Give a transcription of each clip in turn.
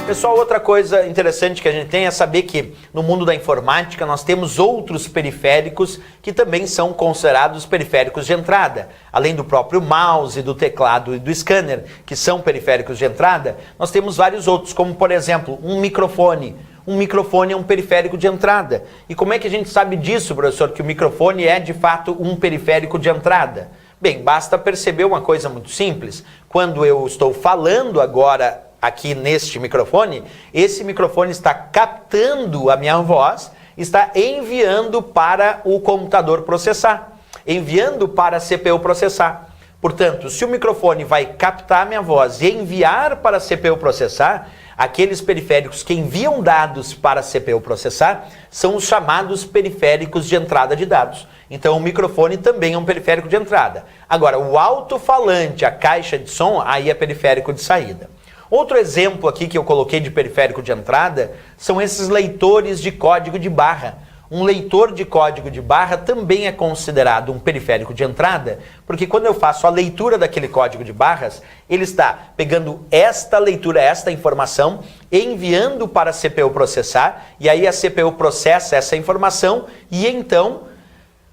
Pessoal, outra coisa interessante que a gente tem é saber que no mundo da informática nós temos outros periféricos que também são considerados periféricos de entrada. Além do próprio mouse, do teclado e do scanner, que são periféricos de entrada, nós temos vários outros, como por exemplo, um microfone. Um microfone é um periférico de entrada. E como é que a gente sabe disso, professor, que o microfone é de fato um periférico de entrada? Bem, basta perceber uma coisa muito simples. Quando eu estou falando agora aqui neste microfone, esse microfone está captando a minha voz, está enviando para o computador processar, enviando para a CPU processar. Portanto, se o microfone vai captar a minha voz e enviar para a CPU processar, aqueles periféricos que enviam dados para a CPU processar são os chamados periféricos de entrada de dados. Então o microfone também é um periférico de entrada. Agora, o alto-falante, a caixa de som, aí é periférico de saída. Outro exemplo aqui que eu coloquei de periférico de entrada são esses leitores de código de barra. Um leitor de código de barra também é considerado um periférico de entrada, porque quando eu faço a leitura daquele código de barras, ele está pegando esta leitura, esta informação, enviando para a CPU processar, e aí a CPU processa essa informação e então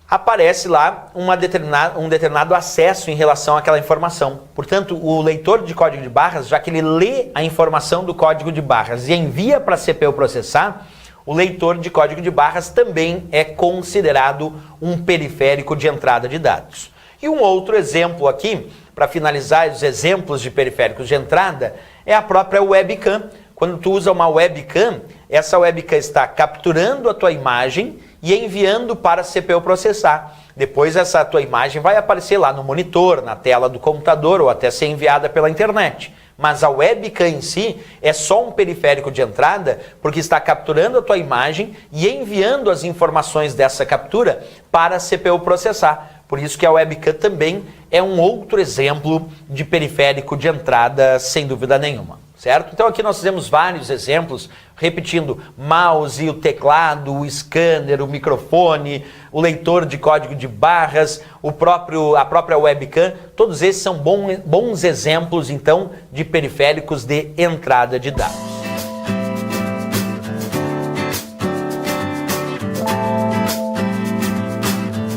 aparece lá um determinado acesso em relação àquela informação. Portanto, o leitor de código de barras, já que ele lê a informação do código de barras e envia para a CPU processar, o leitor de código de barras também é considerado um periférico de entrada de dados. E um outro exemplo aqui, para finalizar os exemplos de periféricos de entrada, é a própria webcam. Quando tu usa uma webcam, essa webcam está capturando a tua imagem e enviando para a CPU processar. Depois essa tua imagem vai aparecer lá no monitor, na tela do computador ou até ser enviada pela internet. Mas a webcam em si é só um periférico de entrada porque está capturando a tua imagem e enviando as informações dessa captura para a CPU processar. Por isso que a webcam também é um outro exemplo de periférico de entrada, sem dúvida nenhuma. Certo? Então aqui nós fizemos vários exemplos, repetindo, mouse, o teclado, o scanner, o microfone, o leitor de código de barras, a própria webcam, todos esses são bons exemplos então de periféricos de entrada de dados.